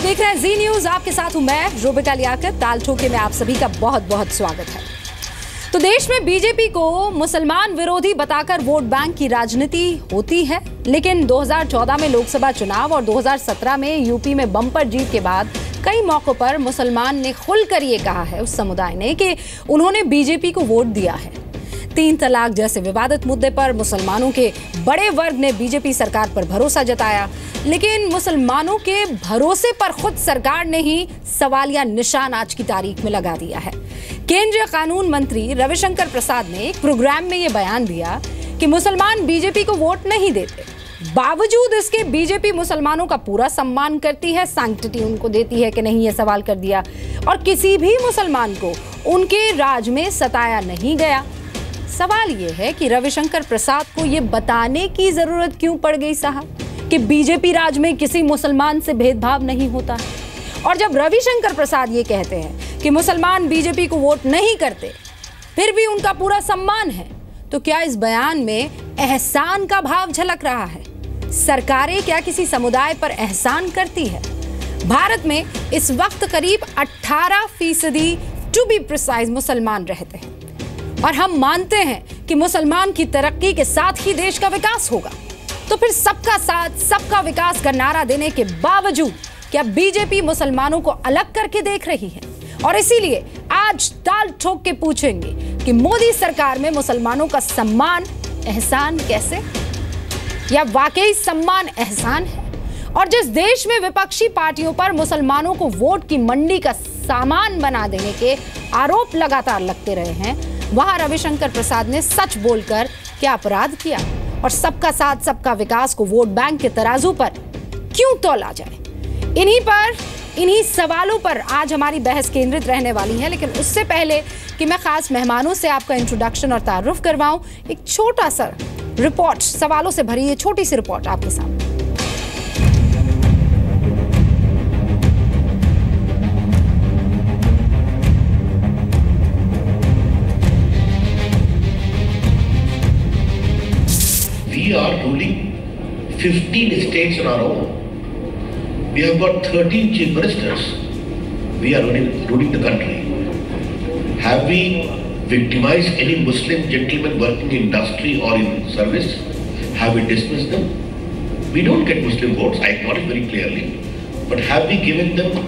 देख रहे हैं जी न्यूज, आपके साथ हूं मैं रूबिका लियाकत। ताल ठोके में आप सभी का बहुत बहुत स्वागत है। तो देश में बीजेपी को मुसलमान विरोधी बताकर वोट बैंक की राजनीति होती है, लेकिन 2014 में लोकसभा चुनाव और 2017 में यूपी में बम्पर जीत के बाद कई मौकों पर मुसलमान ने खुलकर ये कहा है, उस समुदाय ने, कि उन्होंने बीजेपी को वोट दिया है। 3 तलाक जैसे विवादित मुद्दे पर मुसलमानों के बड़े वर्ग ने बीजेपी सरकार पर भरोसा जताया, लेकिन मुसलमानों के भरोसे पर खुद सरकार ने ही सवालिया निशान आज की तारीख में लगा दिया है। केंद्रीय कानून मंत्री रविशंकर प्रसाद ने एक प्रोग्राम में यह बयान दिया कि मुसलमान बीजेपी को वोट नहीं देते, बावजूद इसके बीजेपी मुसलमानों का पूरा सम्मान करती है, सैंक्टिटी उनको देती है कि नहीं, ये सवाल कर दिया, और किसी भी मुसलमान को उनके राज में सताया नहीं गया। सवाल यह है कि रविशंकर प्रसाद को यह बताने की जरूरत क्यों पड़ गई साहब कि बीजेपी राज में किसी मुसलमान से भेदभाव नहीं होता है। और जब रविशंकर प्रसाद ये कहते हैं कि मुसलमान बीजेपी को वोट नहीं करते, फिर भी उनका पूरा सम्मान है, तो क्या इस बयान में एहसान का भाव झलक रहा है? सरकारें क्या किसी समुदाय पर एहसान करती है? भारत में इस वक्त करीब 18% टू बी प्रिसाइज मुसलमान रहते हैं, और हम मानते हैं कि मुसलमान की तरक्की के साथ ही देश का विकास होगा। तो फिर सबका साथ सबका विकास का नारा देने के बावजूद क्या बीजेपी मुसलमानों को अलग करके देख रही है? और इसीलिए आज ताल ठोक के पूछेंगे कि मोदी सरकार में मुसलमानों का सम्मान एहसान कैसे, या वाकई सम्मान एहसान है? और जिस देश में विपक्षी पार्टियों पर मुसलमानों को वोट की मंडी का सामान बना देने के आरोप लगातार लगते रहे हैं, वहां रविशंकर प्रसाद ने सच बोलकर क्या अपराध किया, और सबका साथ सबका विकास को वोट बैंक के तराजू पर क्यों तौला जाए? इन्हीं सवालों पर आज हमारी बहस केंद्रित रहने वाली है। लेकिन उससे पहले कि मैं खास मेहमानों से आपका इंट्रोडक्शन और तारुफ करवाऊं, एक छोटा सा रिपोर्ट, सवालों से भरी ये छोटी सी रिपोर्ट आपके सामने। We are ruling 15 states on our own. We have got 13 chief ministers. We are ruling the country. Have we victimized any Muslim gentlemen working in industry or in service? Have we dismissed them? We don't get Muslim votes, I acknowledge very clearly. But have we given them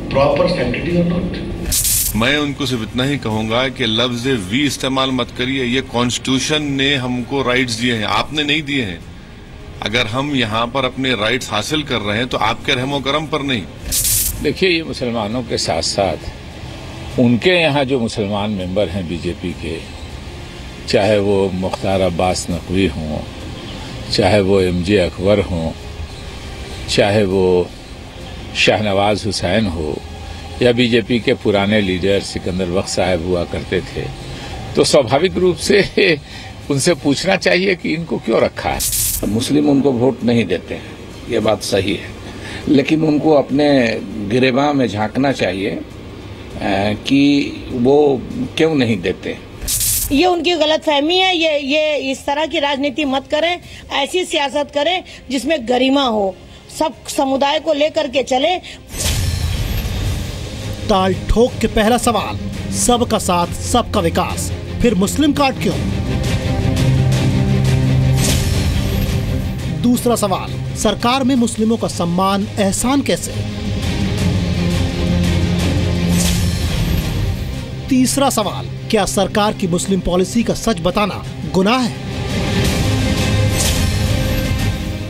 proper sanctity or not? मैं उनको सिर्फ इतना ही कहूंगा कि लफ्ज we इस्तेमाल मत करिए। ये कॉन्स्टिट्यूशन ने हमको राइट्स दिए हैं, आपने नहीं दिए हैं। अगर हम यहाँ पर अपने राइट्स हासिल कर रहे हैं तो आपके रहमो करम पर नहीं। देखिए, ये मुसलमानों के साथ साथ उनके यहाँ जो मुसलमान मेंबर हैं बीजेपी के, चाहे वो मुख्तार अब्बास नकवी हों, चाहे वो MJ अकबर हों, चाहे वो शाहनवाज हुसैन हो, या बीजेपी के पुराने लीडर सिकंदर बख्श साहब हुआ करते थे, तो स्वाभाविक रूप से उनसे पूछना चाहिए कि इनको क्यों रखा है। मुस्लिम उनको वोट नहीं देते हैं, ये बात सही है, लेकिन उनको अपने गिरेबान में झांकना चाहिए कि वो क्यों नहीं देते। ये उनकी गलतफहमी है। ये इस तरह की राजनीति मत करें, ऐसी सियासत करें जिसमें गरिमा हो, सब समुदाय को लेकर के चले। ताल ठोक के पहला सवाल, सबका साथ सबका विकास, फिर मुस्लिम कार्ड क्यों? दूसरा सवाल, सरकार में मुस्लिमों का सम्मान एहसान कैसे? तीसरा सवाल, क्या सरकार की मुस्लिम पॉलिसी का सच बताना गुनाह है?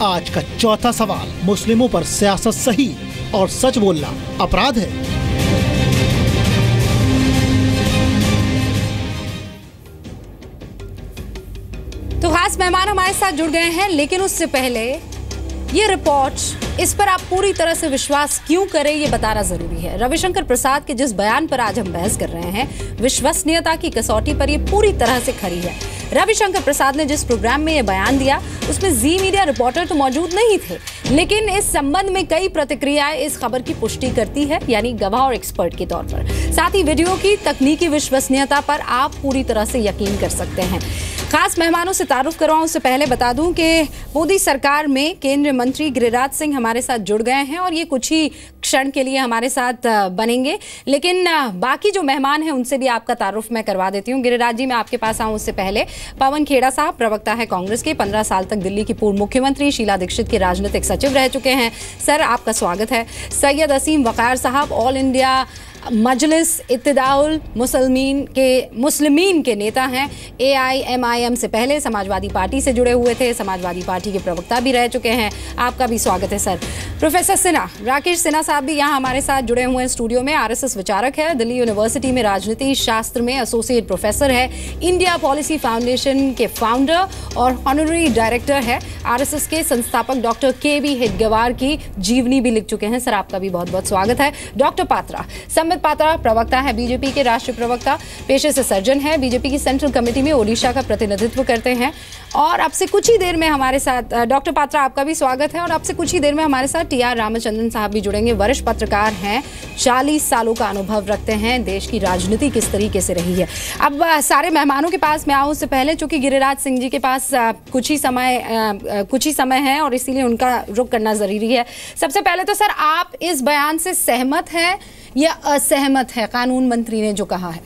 आज का चौथा सवाल, मुस्लिमों पर सियासत सही और सच बोलना अपराध है? तो खास मेहमान हमारे साथ जुड़ गए हैं, लेकिन उससे पहले ये रिपोर्ट, इस पर आप पूरी तरह से विश्वास क्यों करें ये बताना जरूरी है। रविशंकर प्रसाद के जिस बयान पर आज हम बहस कर रहे हैं, विश्वसनीयता की कसौटी पर ये पूरी तरह से खरी है। रविशंकर प्रसाद ने जिस प्रोग्राम में ये बयान दिया, उसमें जी मीडिया रिपोर्टर तो मौजूद नहीं थे, लेकिन इस संबंध में कई प्रतिक्रियाएं इस खबर की पुष्टि करती है, यानी गवाह और एक्सपर्ट के तौर पर। साथ ही वीडियो की तकनीकी विश्वसनीयता पर आप पूरी तरह से यकीन कर सकते हैं। खास मेहमानों से तारुफ करवाऊं उससे पहले बता दूं कि मोदी सरकार में केंद्रीय मंत्री गिरिराज सिंह हमारे साथ जुड़ गए हैं और ये कुछ ही क्षण के लिए हमारे साथ बनेंगे, लेकिन बाकी जो मेहमान हैं उनसे भी आपका तारुफ मैं करवा देती हूँ। गिरिराज जी, मैं आपके पास आऊँ उससे पहले, पवन खेड़ा साहब प्रवक्ता है कांग्रेस के, 15 साल तक दिल्ली की पूर्व मुख्यमंत्री शीला दीक्षित के राजनीतिक सचिव रह चुके हैं। सर, आपका स्वागत है। सैयद असीम वक़ार साहब ऑल इंडिया मजलिस इत्तेदाउल मुस्लिमीन के नेता हैं। AIMIM से पहले समाजवादी पार्टी से जुड़े हुए थे, समाजवादी पार्टी के प्रवक्ता भी रह चुके हैं। आपका भी स्वागत है सर। प्रोफेसर सिन्हा, राकेश सिन्हा साहब भी यहाँ हमारे साथ जुड़े हुए हैं स्टूडियो में। RSS विचारक है, दिल्ली यूनिवर्सिटी में राजनीति शास्त्र में एसोसिएट प्रोफेसर है, इंडिया पॉलिसी फाउंडेशन के फाउंडर और ऑनररी डायरेक्टर है। RSS के संस्थापक डॉक्टर KB हेडगेवार की जीवनी भी लिख चुके हैं। सर, आपका भी बहुत बहुत स्वागत है। डॉक्टर पात्रा, पात्रा प्रवक्ता है, बीजेपी के राष्ट्रीय प्रवक्ता, पेशे से सर्जन है, बीजेपी की सेंट्रल कमेटी में ओडिशा का प्रतिनिधित्व करते हैं। और अब से कुछ ही देर में हमारे साथ डॉक्टर पात्रा, आपका भी स्वागत है। और अब से कुछ ही देर में हमारे साथ TR रामचंद्रन साहब भी जुड़ेंगे, वरिष्ठ पत्रकार हैं, 40 सालों का अनुभव रखते हैं, देश की राजनीति किस तरीके से रही है। अब सारे मेहमानों के पास मैं आऊँ उससे पहले, चूंकि गिरिराज सिंह जी के पास कुछ ही समय है और इसीलिए उनका रुख करना जरूरी है। सबसे पहले तो सर, आप इस बयान से सहमत हैं या असहमत है, कानून मंत्री ने जो कहा है?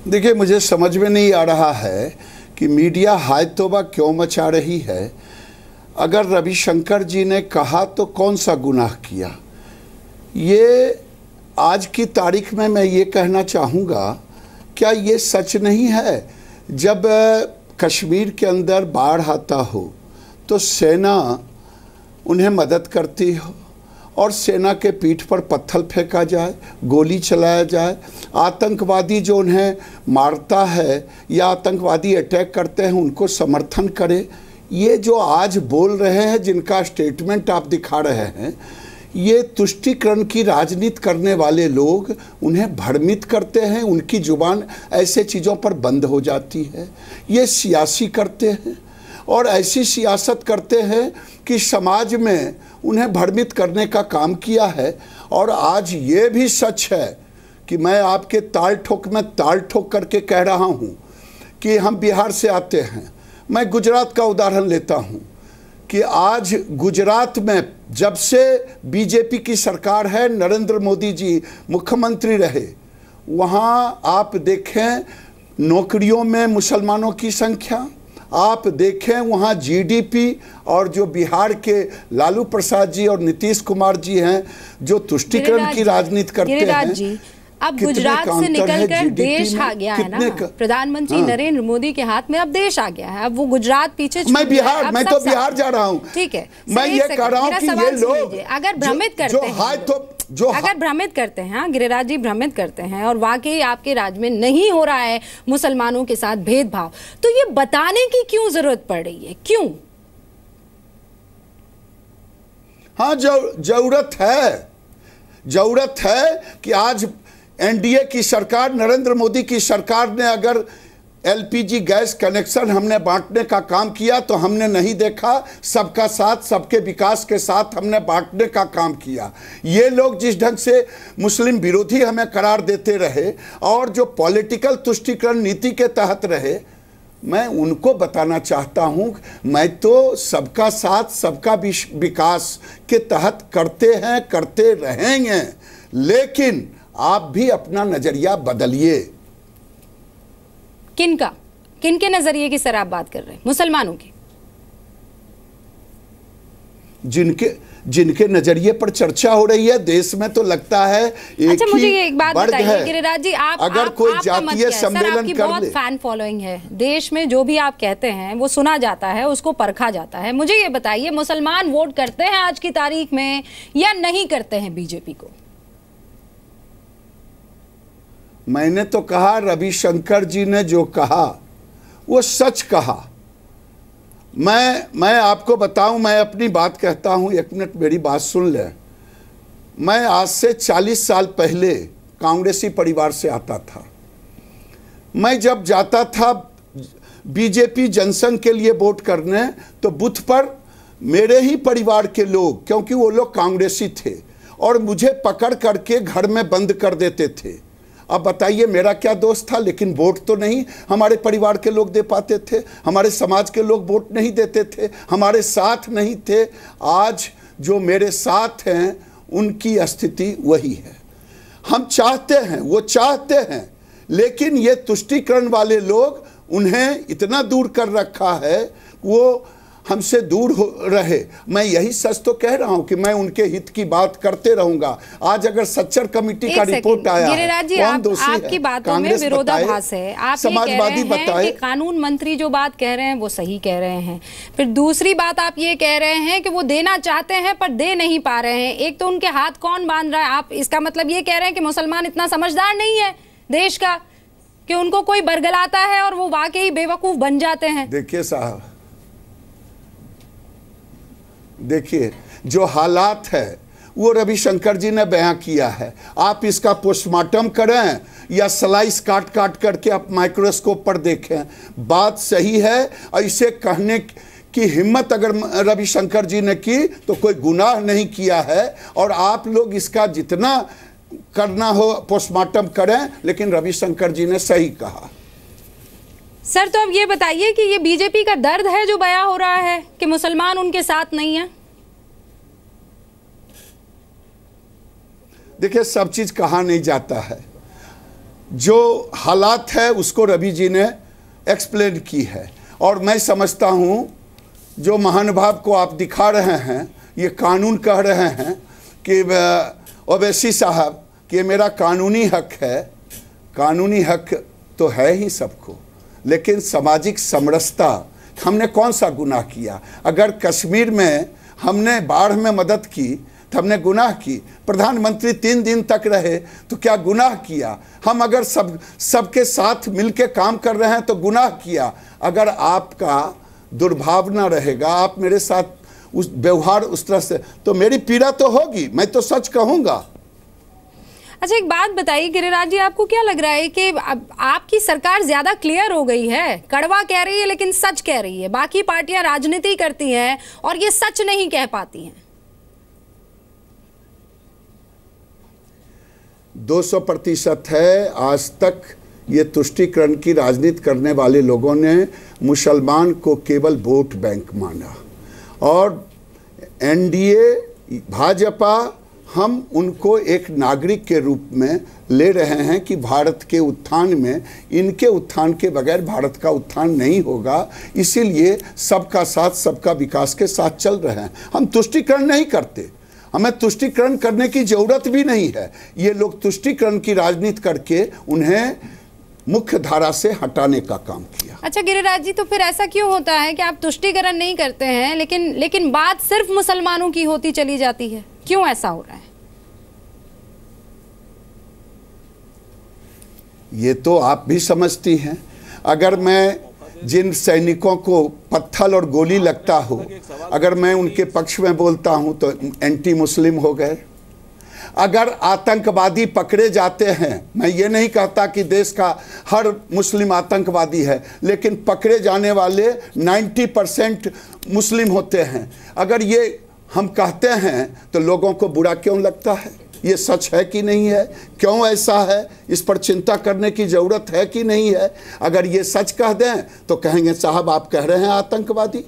देखिए, मुझे समझ में नहीं आ रहा है कि मीडिया हाय तौबा क्यों मचा रही है। अगर रविशंकर जी ने कहा तो कौन सा गुनाह किया। ये आज की तारीख में मैं ये कहना चाहूँगा, क्या ये सच नहीं है जब कश्मीर के अंदर बाढ़ आता हो तो सेना उन्हें मदद करती हो और सेना के पीठ पर पत्थर फेंका जाए, गोली चलाया जाए, आतंकवादी जो उन्हें मारता है या आतंकवादी अटैक करते हैं उनको समर्थन करे। ये जो आज बोल रहे हैं, जिनका स्टेटमेंट आप दिखा रहे हैं, ये तुष्टीकरण की राजनीति करने वाले लोग उन्हें भ्रमित करते हैं, उनकी जुबान ऐसे चीज़ों पर बंद हो जाती है। ये सियासी करते हैं और ऐसी सियासत करते हैं कि समाज में उन्हें भ्रमित करने का काम किया है। और आज ये भी सच है कि मैं आपके ताल ठोक करके कह रहा हूँ कि हम बिहार से आते हैं। मैं गुजरात का उदाहरण लेता हूँ कि आज गुजरात में जब से बीजेपी की सरकार है, नरेंद्र मोदी जी मुख्यमंत्री रहे, वहाँ आप देखें नौकरियों में मुसलमानों की संख्या, आप देखें वहाँ GDP, और जो बिहार के लालू प्रसाद जी और नीतीश कुमार जी हैं जो तुष्टीकरण की राजनीति करते हैं। अब गुजरात से निकलकर देश आ गया है ना, प्रधानमंत्री नरेंद्र मोदी के हाथ में अब देश आ गया है। अब वो गुजरात पीछे मैं तो बिहार जा रहा हूँ। ठीक है, मैं ये कह रहा हूँ कि ये लोग अगर भ्रमित करते हैं, अगर भ्रमित करते हैं, गिरिराज जी भ्रमित करते हैं और वाकई आपके राज्य में नहीं हो रहा है मुसलमानों के साथ भेदभाव, तो ये बताने की क्यों जरूरत पड़ रही है? क्यों? हाँ, जरूरत है कि आज NDA की सरकार, नरेंद्र मोदी की सरकार ने अगर LPG गैस कनेक्शन हमने बांटने का काम किया तो हमने नहीं देखा सबका साथ, सबके विकास के साथ हमने बांटने का काम किया। ये लोग जिस ढंग से मुस्लिम विरोधी हमें करार देते रहे और जो पॉलिटिकल तुष्टीकरण नीति के तहत रहे, मैं उनको बताना चाहता हूँ, मैं तो सबका साथ सबका विकास के तहत करते हैं, करते रहेंगे, लेकिन आप भी अपना नजरिया बदलिए। किनके नजरिए की सर आप बात कर रहे हैं? मुसलमानों की? जिनके नजरिए पर चर्चा हो रही है देश में, तो लगता है एक अच्छा, मुझे ये एक बात बताइए गिरिराज जी, अगर कोई जातीय सम्मेलन कर बहुत फैन फॉलोइंग है देश में, जो भी आप कहते हैं वो सुना जाता है, उसको परखा जाता है। मुझे ये बताइए, मुसलमान वोट करते हैं आज की तारीख में या नहीं करते हैं बीजेपी को? मैंने तो कहा, रविशंकर जी ने जो कहा वो सच कहा। मैं आपको बताऊं, मैं अपनी बात कहता हूं, एक मिनट मेरी बात सुन ले। मैं आज से 40 साल पहले कांग्रेसी परिवार से आता था। मैं जब जाता था बीजेपी जनसंघ के लिए वोट करने, तो बूथ पर मेरे ही परिवार के लोग, क्योंकि वो लोग कांग्रेसी थे, और मुझे पकड़ करके घर में बंद कर देते थे अब बताइए मेरा क्या दोष था, लेकिन वोट तो नहीं हमारे परिवार के लोग दे पाते थे, हमारे समाज के लोग वोट नहीं देते थे, हमारे साथ नहीं थे। आज जो मेरे साथ हैं उनकी स्थिति वही है। हम चाहते हैं, वो चाहते हैं, लेकिन ये तुष्टीकरण वाले लोग उन्हें इतना दूर कर रखा है, वो हमसे दूर रहे। मैं यही सच तो कह रहा हूं कि मैं उनके हित की बात करते रहूंगा। आज अगर सच्चर कमेटी का रिपोर्ट आया है, कौन दोषी है? आपकी बातों में विरोधाभास है। आप समाजवादी बताए कि कानून मंत्री जो बात कह रहे हैं वो सही कह रहे हैं, फिर दूसरी बात आप ये कह रहे हैं कि वो देना चाहते हैं पर दे नहीं पा रहे हैं। एक तो उनके हाथ कौन बांध रहा है? आप इसका मतलब ये कह रहे हैं कि मुसलमान इतना समझदार नहीं है देश का कि उनको कोई बरगलाता है और वो वाकई बेवकूफ बन जाते हैं। देखिए साहब, देखिए जो हालात है वो रविशंकर जी ने बयां किया है। आप इसका पोस्टमार्टम करें या स्लाइस काट काट करके आप माइक्रोस्कोप पर देखें, बात सही है। और इसे कहने की हिम्मत अगर रविशंकर जी ने की तो कोई गुनाह नहीं किया है। और आप लोग इसका जितना करना हो पोस्टमार्टम करें, लेकिन रविशंकर जी ने सही कहा। सर तो अब ये बताइए कि ये बीजेपी का दर्द है जो बयां हो रहा है कि मुसलमान उनके साथ नहीं है? देखिए, सब चीज कहा नहीं जाता है। जो हालात है उसको रवि जी ने एक्सप्लेन की है। और मैं समझता हूं जो महानुभाव को आप दिखा रहे हैं, ये कानून कह रहे हैं कि ओवैसी साहब कि ये मेरा कानूनी हक है। कानूनी हक तो है ही सबको, लेकिन सामाजिक समरसता, हमने कौन सा गुनाह किया? अगर कश्मीर में हमने बाढ़ में मदद की तो हमने गुनाह की। प्रधानमंत्री 3 दिन तक रहे तो क्या गुनाह किया? हम अगर सबके साथ मिलके काम कर रहे हैं तो गुनाह किया। अगर आपका दुर्भावना रहेगा, आप मेरे साथ उस व्यवहार उस तरह से, तो मेरी पीड़ा तो होगी, मैं तो सच कहूंगा। अच्छा एक बात बताइए गिरिराज जी, आपको क्या लग रहा है कि आपकी सरकार ज्यादा क्लियर हो गई है? कड़वा कह रही है लेकिन सच कह रही है। बाकी पार्टियां राजनीति करती हैं और ये सच नहीं कह पाती हैं। 200% है। आज तक ये तुष्टीकरण की राजनीति करने वाले लोगों ने मुसलमान को केवल वोट बैंक माना। और एनडीए, भाजपा, हम उनको एक नागरिक के रूप में ले रहे हैं कि भारत के उत्थान में, इनके उत्थान के बगैर भारत का उत्थान नहीं होगा। इसीलिए सबका साथ सबका विकास के साथ चल रहे हैं। हम तुष्टीकरण नहीं करते, हमें तुष्टीकरण करने की जरूरत भी नहीं है। ये लोग तुष्टीकरण की राजनीति करके उन्हें मुख्य धारा से हटाने का काम किया। अच्छा गिरिराज जी, तो फिर ऐसा क्यों होता है कि आप तुष्टीकरण नहीं करते हैं लेकिन बात सिर्फ मुसलमानों की होती चली जाती है? क्यों ऐसा हो रहा है? ये तो आप भी समझती हैं। अगर मैं जिन सैनिकों को पत्थर और गोली लगता हो, अगर मैं उनके पक्ष में बोलता हूं तो एंटी मुस्लिम हो गए। अगर आतंकवादी पकड़े जाते हैं, मैं ये नहीं कहता कि देश का हर मुस्लिम आतंकवादी है, लेकिन पकड़े जाने वाले 90% मुस्लिम होते हैं। अगर ये हम कहते हैं तो लोगों को बुरा क्यों लगता है? ये सच है कि नहीं है? क्यों ऐसा है? इस पर चिंता करने की जरूरत है कि नहीं है? अगर ये सच कह दें तो कहेंगे साहब आप कह रहे हैं आतंकवादी।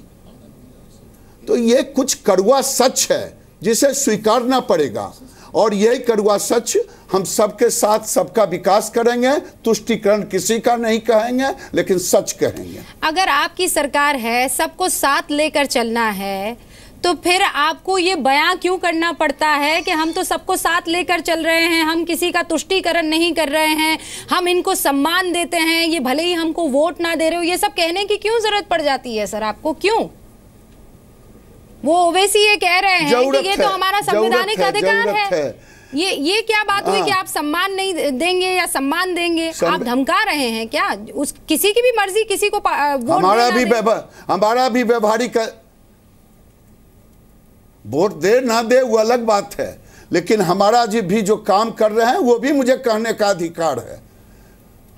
तो ये कुछ कड़वा सच है जिसे स्वीकारना पड़ेगा। और यही कड़वा सच, हम सबके साथ सबका विकास करेंगे, तुष्टीकरण किसी का नहीं कहेंगे, लेकिन सच कहेंगे। अगर आपकी सरकार है, सबको साथ लेकर चलना है, तो फिर आपको ये बयां क्यों करना पड़ता है कि हम तो सबको साथ लेकर चल रहे हैं, हम किसी का तुष्टीकरण नहीं कर रहे हैं, हम इनको सम्मान देते हैं, ये भले ही हमको वोट ना दे रहे हो, ये सब कहने की क्यों जरूरत पड़ जाती है सर आपको? क्यों? वो ओवैसी ये कह रहे हैं कि ये तो हमारा संवैधानिक अधिकार है। ये क्या बात हुई कि आप सम्मान नहीं देंगे या सम्मान देंगे? आप धमका रहे हैं क्या? उस किसी की भी मर्जी, किसी को वोट हमारा भी व्यवहारिक वोट दे ना दे वो अलग बात है, लेकिन हमारा भी जो काम कर रहे हैं वो भी मुझे कहने का अधिकार है।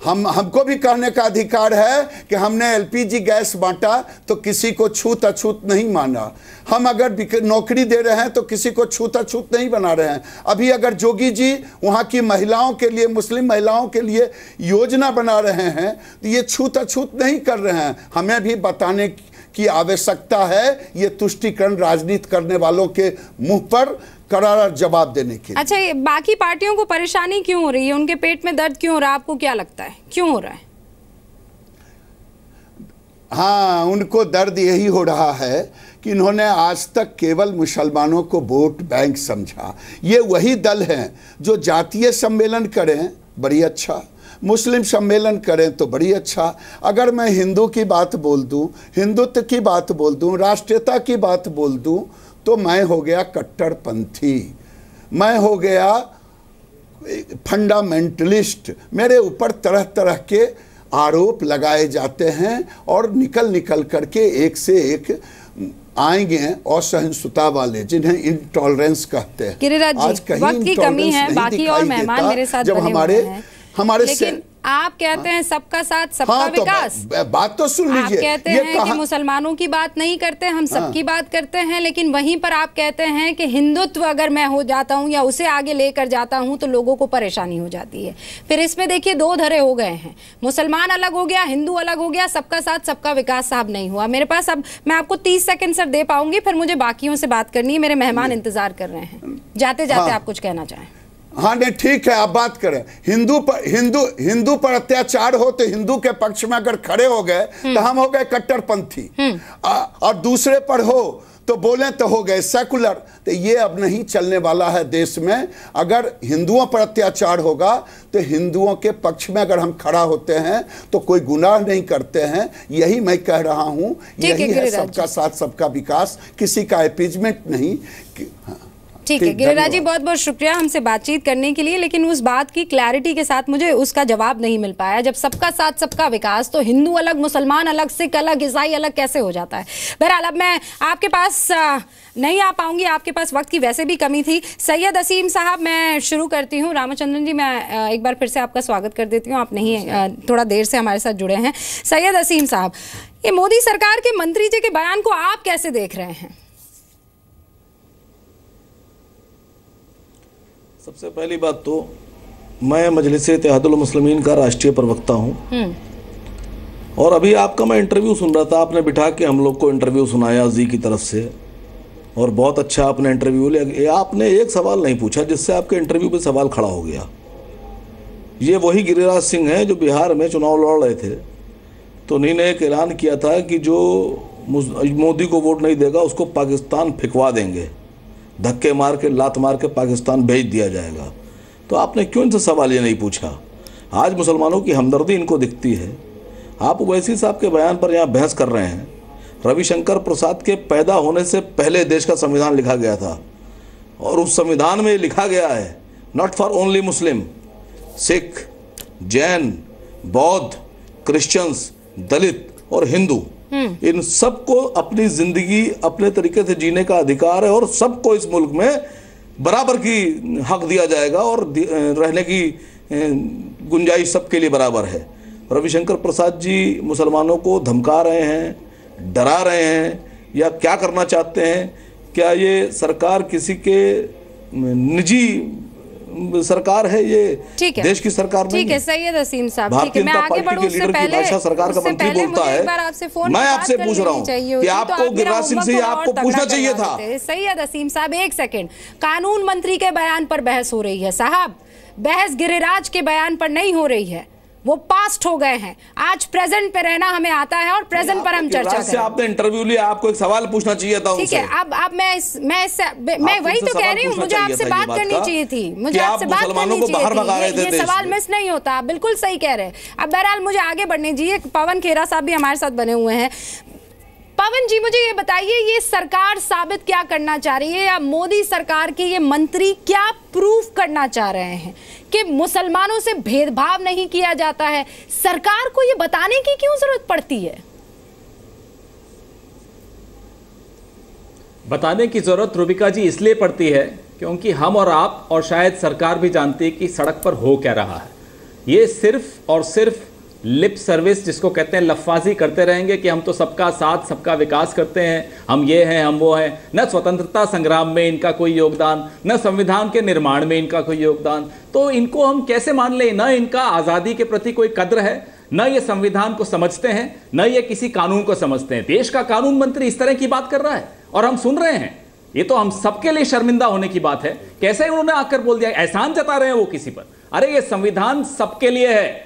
हमको भी कहने का अधिकार है कि हमने एलपीजी गैस बांटा तो किसी को छूत अछूत नहीं माना। हम अगर नौकरी दे रहे हैं तो किसी को छूत अछूत नहीं बना रहे हैं। अभी अगर जोगी जी वहाँ की महिलाओं के लिए, मुस्लिम महिलाओं के लिए योजना बना रहे हैं तो ये छूत अछूत नहीं कर रहे हैं। हमें भी बताने की आवश्यकता है ये तुष्टीकरण राजनीति करने वालों के मुंह पर करारा जवाब देने के लिए। अच्छा, ये बाकी पार्टियों को परेशानी क्यों हो रही है? उनके पेट में दर्द क्यों हो रहा है? आपको क्या लगता है क्यों हो रहा है? हाँ, उनको दर्द यही हो रहा है कि इन्होंने आज तक केवल मुसलमानों को वोट बैंक समझा। ये वही दल हैं जो जातीय सम्मेलन करें बड़ी अच्छा, मुस्लिम सम्मेलन करें तो बड़ी अच्छा। अगर मैं हिंदू की बात बोल दूं, हिंदुत्व की बात बोल दूं, राष्ट्रीयता की बात बोल दूं तो मैं हो गया कट्टरपंथी, मैं हो गया फंडामेंटलिस्ट। मेरे ऊपर तरह तरह के आरोप लगाए जाते हैं और निकल निकल करके एक से एक आएंगे असहिष्णुता वाले, जिन्हें इंटॉलरेंस कहते हैं। गिरिराज जी, वक्त की कमी है, बाकी और मेहमान मेरे साथ जब हमारे लेकिन आप कहते हैं सबका साथ सबका विकास। बात तो सुन लीजिए। आप कहते हैं कि मुसलमानों की बात नहीं करते, हम सबकी बात करते हैं, लेकिन वहीं पर आप कहते हैं कि हिंदुत्व अगर मैं हो जाता हूं या उसे आगे लेकर जाता हूं तो लोगों को परेशानी हो जाती है। फिर इसमें देखिए दो धरे हो गए हैं, मुसलमान अलग हो गया, हिंदू अलग हो गया, सबका साथ सबका विकास साहब नहीं हुआ। मेरे पास अब मैं आपको 30 सेकंड सर दे पाऊंगी, फिर मुझे बाकियों से बात करनी है, मेरे मेहमान इंतजार कर रहे हैं। जाते जाते आप कुछ कहना चाहें? हाँ, नहीं ठीक है, आप बात करें। हिंदू पर अत्याचार हो तो हिंदू के पक्ष में अगर खड़े हो गए तो हम हो गए कट्टरपंथी, और दूसरे पर हो तो बोले तो हो गए सेकुलर। तो ये अब नहीं चलने वाला है देश में। अगर हिंदुओं पर अत्याचार होगा तो हिंदुओं के पक्ष में अगर हम खड़ा होते हैं तो कोई गुनाह नहीं करते हैं। यही मैं कह रहा हूं, यही है सबका साथ सबका विकास, किसी का अपीजमेंट नहीं। ठीक है गिरिराज जी, बहुत बहुत शुक्रिया हमसे बातचीत करने के लिए, लेकिन उस बात की क्लैरिटी के साथ मुझे उसका जवाब नहीं मिल पाया। जब सबका साथ सबका विकास तो हिंदू अलग, मुसलमान अलग, सिख अलग, ईसाई अलग कैसे हो जाता है? बहरहाल अब मैं आपके पास नहीं आ पाऊंगी, आपके पास वक्त की वैसे भी कमी थी। सैयद असीम साहब, मैं शुरू करती हूँ। रामचंद्रन जी, मैं एक बार फिर से आपका स्वागत कर देती हूँ, आप नहीं थोड़ा देर से हमारे साथ जुड़े हैं। सैयद असीम साहब, ये मोदी सरकार के मंत्री जी के बयान को आप कैसे देख रहे हैं? सबसे पहली बात तो मैं मजलिस इत्तेहादुल मुस्लिमीन का राष्ट्रीय प्रवक्ता हूं, और अभी आपका मैं इंटरव्यू सुन रहा था। आपने बिठा के हम लोग को इंटरव्यू सुनाया जी की तरफ से, और बहुत अच्छा आपने इंटरव्यू लिया। आपने एक सवाल नहीं पूछा जिससे आपके इंटरव्यू पे सवाल खड़ा हो गया। ये वही गिरिराज सिंह हैं जो बिहार में चुनाव लड़ रहे थे, तो उन्हीं ने एक ऐलान किया था कि जो मोदी को वोट नहीं देगा उसको पाकिस्तान फिकवा देंगे, धक्के मार के, लात मार के पाकिस्तान भेज दिया जाएगा। तो आपने क्यों इनसे सवाल ये नहीं पूछा? आज मुसलमानों की हमदर्दी इनको दिखती है। आप ओवैसी साहब के बयान पर यहाँ बहस कर रहे हैं। रविशंकर प्रसाद के पैदा होने से पहले देश का संविधान लिखा गया था, और उस संविधान में लिखा गया है not for only Muslim, Sikh, Jain, बौद्ध, क्रिश्चियंस, दलित और हिंदू, इन सबको अपनी जिंदगी अपने तरीके से जीने का अधिकार है, और सबको इस मुल्क में बराबर की हक दिया जाएगा, और रहने की गुंजाइश सबके लिए बराबर है। रविशंकर प्रसाद जी मुसलमानों को धमका रहे हैं, डरा रहे हैं, या क्या करना चाहते हैं? क्या ये सरकार किसी के निजी सरकार है? ये देश की सरकार नहीं है। ठीक है सैयद असीम साहब, ठीक है, मैं आगे बढ़ूं उससे पहले सरकार का मंत्री बोलता है, मैं आपसे पूछ रहा हूं कि आपको गिरिराज सिंह से आपको पूछना चाहिए था। सैयद असीम साहब, एक सेकंड, कानून मंत्री के बयान पर बहस हो रही है साहब, बहस गिरिराज के बयान पर नहीं हो रही है, वो पास्ट हो गए हैं। आज प्रेजेंट पे रहना हमें आता है, और प्रेजेंट पर हम चर्चा करें। आपने इंटरव्यू लिया, आपको एक सवाल पूछना चाहिए था। ठीक है, अब मैं वही तो कह रही हूँ, मुझे आपसे बात करनी चाहिए थी, मुझे आपसे बात करनी चाहिए थी, ये सवाल मिस नहीं होता। बिल्कुल सही कह रहे हैं। अब बहरहाल मुझे आगे बढ़ने दीजिए। पवन खेरा साहब भी हमारे साथ बने हुए हैं। पवन जी, मुझे ये बताइए, ये सरकार साबित क्या करना चाह रही है, या मोदी सरकार के ये मंत्री क्या प्रूफ करना चाह रहे हैं कि मुसलमानों से भेदभाव नहीं किया जाता है? सरकार को ये बताने की क्यों जरूरत पड़ती है? बताने की जरूरत रूबिका जी इसलिए पड़ती है क्योंकि हम और आप और शायद सरकार भी जानती है कि सड़क पर हो क्या रहा है। ये सिर्फ और सिर्फ लिप सर्विस, जिसको कहते हैं लफाजी, करते रहेंगे कि हम तो सबका साथ सबका विकास करते हैं, हम ये हैं हम वो हैं। न स्वतंत्रता संग्राम में इनका कोई योगदान, न संविधान के निर्माण में इनका कोई योगदान। तो इनको हम कैसे मान लें? न इनका आज़ादी के प्रति कोई कद्र है, न ये संविधान को समझते हैं, न ये किसी कानून को समझते हैं। देश का कानून मंत्री इस तरह की बात कर रहा है और हम सुन रहे हैं। ये तो हम सबके लिए शर्मिंदा होने की बात है। कैसे उन्होंने आकर बोल दिया, एहसान जता रहे हैं वो किसी पर। अरे ये संविधान सबके लिए है,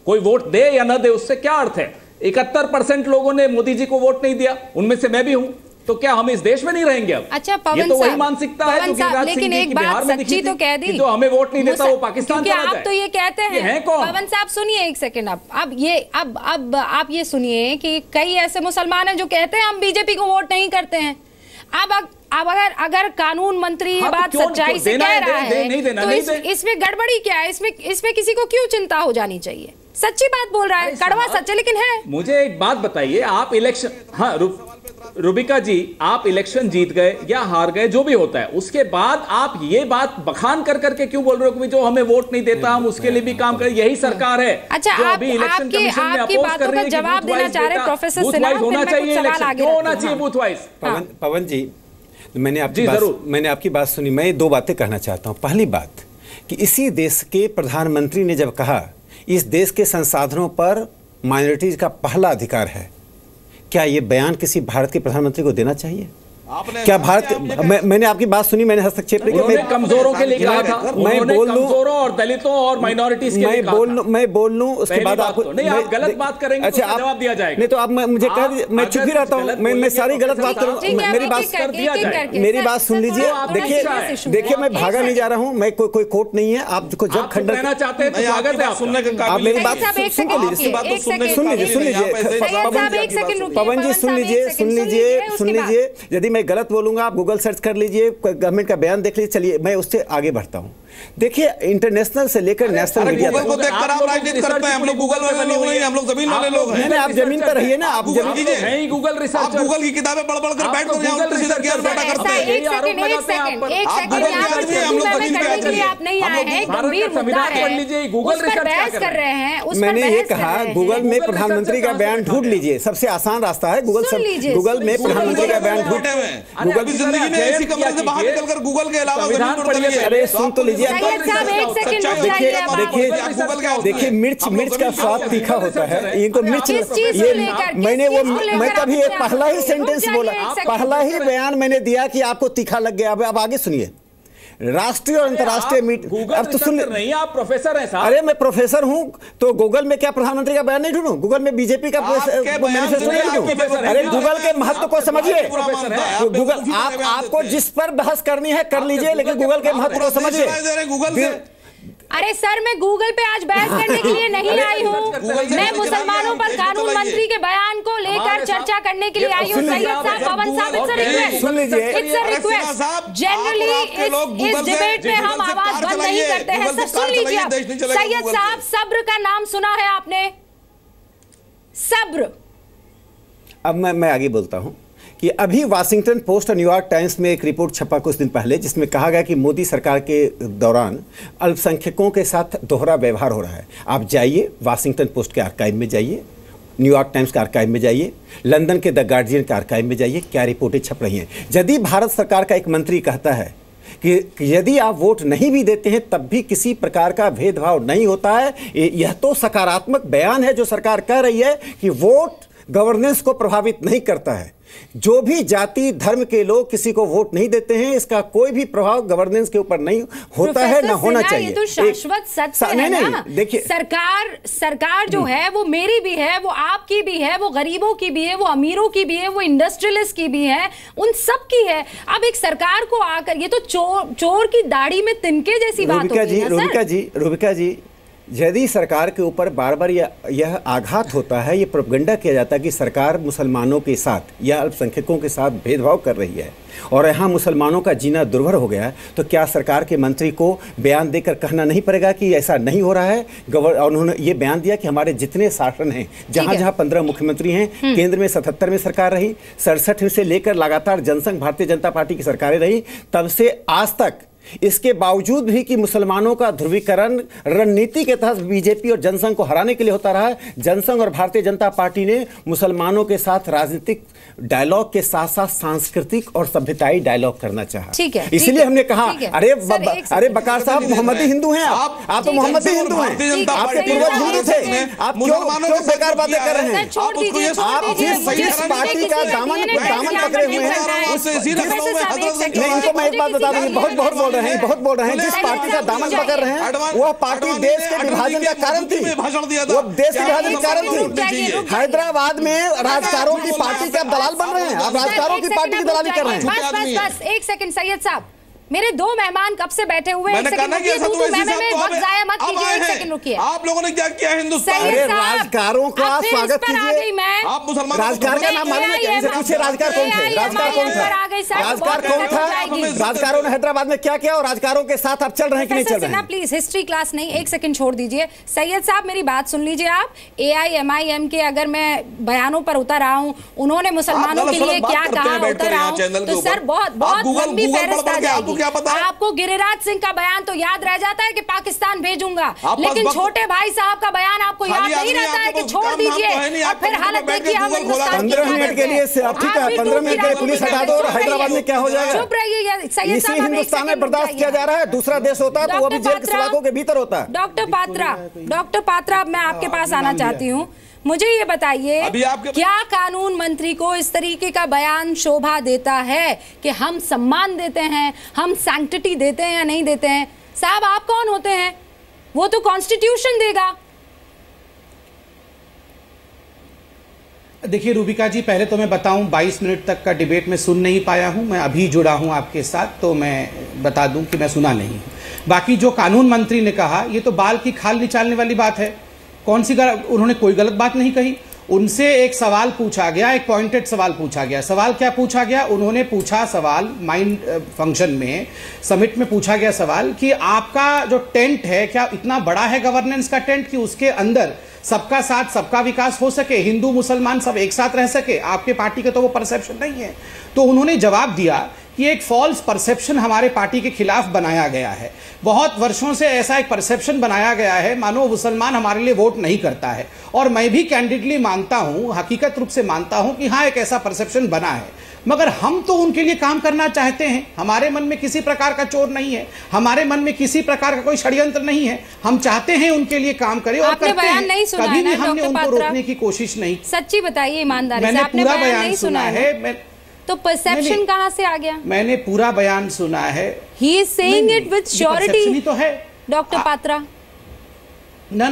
कोई वोट दे या ना दे उससे क्या अर्थ है। 71% लोगों ने मोदी जी को वोट नहीं दिया, उनमें से मैं भी हूं। तो क्या हम इस देश में नहीं रहेंगे अब? अच्छा पवन ये तो साहब, वही मानसिकता है जो गिरिराज सिंह लेकिन जी एक की बिहार बात में दिखी सच्ची थी, तो कह दी, कि जो हमें वोट नहीं देता वो पाकिस्तान चला जाए। आप तो ये कहते हैं कौन? पवन साहब सुनिए एक सेकंड, अब आप ये सुनिए कि कई ऐसे मुसलमान हैं जो कहते हैं हम बीजेपी को वोट नहीं करते हैं। अब अगर कानून मंत्री ये बात सच्चाई से कह रहा है तो इसमें गड़बड़ी क्या है? इसमें किसी को क्यों चिंता हो जानी चाहिए? सच्ची बात बोल रहा है, कड़वा सच है लेकिन है। मुझे एक बात बताइए, आप इलेक्शन, हाँ रुबिका जी, आप इलेक्शन जीत गए या हार गए जो भी होता है, उसके बाद आप ये बात बखान कर करके क्यों बोल रहे हो कि जो हमें वोट नहीं देता हम उसके लिए भी काम करें? यही सरकार है। अच्छा, आपकी बातों का जवाब देना चाह रहे प्रोफेसर सिन्हा, होना चाहिए इलेक्शन, क्यों होना चाहिए बूथ वाइज? पवन जी, मैंने आपकी बात सुनी। मैं दो बातें कहना चाहता हूं। पहली बात कि इसी देश के प्रधानमंत्री ने जब कहा इस देश के संसाधनों पर माइनॉरिटीज का पहला अधिकार है, क्या ये बयान किसी भारत के प्रधानमंत्री को देना चाहिए? क्या भारत, मैंने आपकी बात सुनी, मैंने हस्तक्षेप नहीं, कमजोरों के लिए कहा था, मैं बोल लूं, कमजोरों और दलितों और माइनॉरिटीज के लिए मैं बोल लूं, उसके बाद आपको नहीं, आप गलत बात करेंगे तो जवाब दिया जाएगा। नहीं तो आप मुझे कह दीजिए, मैं चुप ही रहता हूं, मैं सारी गलत बात करूं। मेरी बात सुन लीजिए। देखिए मैं भागा नहीं जा रहा हूं, मैं कोई कोर्ट नहीं है। आपको जब खंडन करना चाहते हैं तो स्वागत है, आप मेरी बात सुन लीजिए। पवन जी सुन लीजिए, यदि मैं गलत बोलूंगा आप गूगल सर्च कर लीजिए, गवर्नमेंट का बयान देख लीजिए। चलिए मैं उससे आगे बढ़ता हूं। देखिए इंटरनेशनल से लेकर नेशनल मीडिया तक को देखकर आप राजनीति करते हैं। हम लोग गूगल वाले लोग नहीं, हम लोग जमीन वाले लोग हैं। नहीं, आप जमीन पर रहिए ना, आप गूगल रिसर्च, आप गूगल की किताबें पढ़ कर बैठ कर यहाँ उल्टे सीधे ज्ञान पैदा करते हैं। एक सेकंड हम लोग जमीन पे आते हैं, आप नहीं आए हैं, गंभीर मुद्दा है, गूगल रिसर्च बहस कर रहे हैं। मैंने ये कहा गूगल में प्रधानमंत्री का बयान ढूंढ लीजिए, सबसे आसान रास्ता है गूगल में प्रधानमंत्री का बयान ढूंढ। गूगल की जिंदगी में ऐसी कमरे से बाहर निकलकर गूगल के अलावा जमीन पर चलिए। अरे सुन तो लीजिए, देखिए मिर्च का स्वाद तीखा होता है। इनको मिर्च, ये मैं तभी पहला ही सेंटेंस बोला, पहला ही बयान मैंने दिया कि आपको तीखा लग गया। अब आगे सुनिए। राष्ट्रीय और अंतर्राष्ट्रीय अब तो सुन नहीं, आप प्रोफेसर हैं साहब। अरे मैं प्रोफेसर हूं तो गूगल में क्या प्रधानमंत्री का बयान नहीं ढूंढूं? गूगल में बीजेपी का मैनिफेस्टो नहीं ढूंढूं? अरे गूगल के महत्व को समझिए। गूगल आपको जिस पर बहस करनी है कर लीजिए, लेकिन गूगल के महत्व को समझिए। अरे सर, मैं गूगल पे आज बहस करने के लिए नहीं आई हूँ। मैं मुसलमानों पर कानून मंत्री के बयान को लेकर चर्चा करने के लिए आई हूँ। सैयद साहब, पवन साहब, इट्स अ रिक्वेस्ट। जनरली इस डिबेट में हम आवाज बंद नहीं करते हैं। सर सुन लीजिए, सैयद साहब, सब्र का नाम सुना है आपने? सब्र। अब मैं आगे बोलता हूं कि अभी वाशिंगटन पोस्ट और न्यूयॉर्क टाइम्स में एक रिपोर्ट छपा कुछ दिन पहले, जिसमें कहा गया कि मोदी सरकार के दौरान अल्पसंख्यकों के साथ दोहरा व्यवहार हो रहा है। आप जाइए, वाशिंगटन पोस्ट के आर्काइव में जाइए, न्यूयॉर्क टाइम्स के आर्काइव में जाइए, लंदन के द गार्जियन के आर्काइव में जाइए, क्या रिपोर्टें छप रही हैं। यदि भारत सरकार का एक मंत्री कहता है कि यदि आप वोट नहीं भी देते हैं तब भी किसी प्रकार का भेदभाव नहीं होता है, यह तो सकारात्मक बयान है जो सरकार कह रही है कि वोट गवर्नेंस को प्रभावित नहीं करता है। जो भी जाति धर्म के लोग किसी को वोट नहीं देते हैं, इसका कोई भी प्रभाव गवर्नेंस के ऊपर नहीं होता है, ना होना चाहिए। ये तो शाश्वत सत्य है ना। देखिए, सरकार जो है वो मेरी भी है, वो आपकी भी है, वो गरीबों की भी है, वो अमीरों की भी है, वो इंडस्ट्रियलिस्ट की भी है, उन सब की है। अब एक सरकार को आकर ये तो चोर की दाढ़ी में तिनके जैसी बात होती है ना। रुबिका जी, यदि सरकार के ऊपर बार बार यह आघात होता है, ये प्रोपेगेंडा किया जाता है कि सरकार मुसलमानों के साथ या अल्पसंख्यकों के साथ भेदभाव कर रही है और यहाँ मुसलमानों का जीना दुर्भर हो गया है, तो क्या सरकार के मंत्री को बयान देकर कहना नहीं पड़ेगा कि ऐसा नहीं हो रहा है? और उन्होंने ये बयान दिया कि हमारे जितने शासन हैं, जहाँ 15 मुख्यमंत्री हैं, केंद्र में 77 में सरकार रही, 67 से लेकर लगातार जनसंघ भारतीय जनता पार्टी की सरकारें रही, तब से आज तक इसके बावजूद भी कि मुसलमानों का ध्रुवीकरण रणनीति के तहत बीजेपी और जनसंघ को हराने के लिए होता रहा है, जनसंघ और भारतीय जनता पार्टी ने मुसलमानों के साथ राजनीतिक डायलॉग के साथ साथ सांस्कृतिक और सभ्यताई डायलॉग करना चाहा। ठीक है, इसलिए हमने कहा अरे बकार साहब मोहम्मदी हिंदू हैं, आप तो मोहम्मदी हिंदू हैं, आपके पूर्वज हिंदू थे, आप क्यों बेकार बातें कर रहे हैं? आप जिस पार्टी का दामन पकड़े हुए हैं, इनको मैं एक बात बता दूं, बहुत बोल रहे हैं, जिस पार्टी का दामन पकड़ रहे हैं वह पार्टी देश के विभाजन का कारण थी, वो देश के विभाजन का कारण थी। हैदराबाद में राजकारों की पार्टी के दलाल बन रहे हैं, आप राजकारों की पार्टी की दलाली कर रहे हैं। बस एक सेकंड सैयद साहब, मेरे दो मेहमान कब से बैठे हुए हैं? एक सेकंड रुकिए, वक्त जाया मत कीजिए, एक सेकंड रुकिए। आप लोगों ने क्या किया हिंदुस्तान? अरे राजकारों का स्वागत कीजिए। आप मुसलमान राजकार का नाम मालूम है क्या? इनसे पूछिए राजकार कौन थे? राजकार कौन था? राजकार कौन था? राजकारों ने हैदराबाद में क्या किया और राजकारों के साथ आप चल रहे हैं कि नहीं चल रहे हैं? प्लीज हिस्ट्री क्लास नहीं, एक सेकंड छोड़ दीजिए। सैयद साहब मेरी बात सुन लीजिए। आप AIMIM के अगर मैं बयानों पर उतर रहा हूँ, उन्होंने मुसलमानों के लिए क्या कहा उतर रहा हूँ, तो सर बहुत लंबी फहरिस्त आ जाएगी। आपको गिरिराज सिंह का बयान तो याद रह जाता है कि पाकिस्तान भेजूंगा, लेकिन छोटे भाई साहब का बयान आपको याद नहीं रहता है कि छोड़ दीजिए, और फिर हालत देखिए हम हिंदुस्तान की। 15 मिनट के लिए ठीक है, 15 मिनट के लिए पुलिस हटा दो और हैदराबाद में क्या हो जाएगा? चुप रहिए सैयद साहब, हिंदुस्तान में बर्दाश्त किया जा रहा है। दूसरा देश होता है तो वो भी जेल के सलाखों के भीतर होता है। डॉक्टर पात्रा, अब मैं आपके पास आना चाहती हूँ। मुझे ये बताइए, क्या कानून मंत्री को इस तरीके का बयान शोभा देता है कि हम सम्मान देते हैं, हम सैंक्टिटी देते हैं या नहीं देते हैं? साहब आप कौन होते हैं? वो तो कॉन्स्टिट्यूशन देगा। देखिए रूबिका जी, पहले तो मैं बताऊं 22 मिनट तक का डिबेट मैं सुन नहीं पाया हूं, मैं अभी जुड़ा हूं आपके साथ, तो मैं बता दूं कि मैं सुना नहीं हूं। बाकी जो कानून मंत्री ने कहा, ये तो बाल की खाल निकालने वाली बात है। कौन सी उन्होंने कोई गलत बात नहीं कही। उनसे एक सवाल पूछा गया, एक पॉइंटेड सवाल पूछा गया। सवाल क्या पूछा गया? उन्होंने पूछा सवाल माइंड फंक्शन में, समिट में पूछा गया सवाल कि आपका जो टेंट है, क्या इतना बड़ा है गवर्नेंस का टेंट कि उसके अंदर सबका साथ सबका विकास हो सके, हिंदू मुसलमान सब एक साथ रह सके? आपके पार्टी का तो वो परसेप्शन नहीं है। तो उन्होंने जवाब दिया कि एक फॉल्स परसेप्शन हमारे पार्टी के खिलाफ बनाया गया है। बहुत वर्षों से ऐसा एक परसेप्शन बनाया गया है मानो मुसलमान हमारे लिए वोट नहीं करता है, और मैं भी कैंडिडली मानता हूं, हकीकत रूप से मानता हूं कि हाँ एक ऐसा परसेप्शन बना है, मगर हम तो उनके लिए काम करना चाहते हैं। हमारे मन में किसी प्रकार का चोर नहीं है, हमारे मन में किसी प्रकार का कोई षड्यंत्र नहीं है। हम चाहते हैं उनके लिए काम करें और करते हैं। कभी भी हमने उनको रोकने की कोशिश नहीं। सच्ची बताइए ईमानदारी से, मैंने पूरा बयान सुना है। तो परसेप्शन कहां से आ गया? मैंने पूरा बयान सुना है। He is saying it with surety, तो है doctor Patra. No,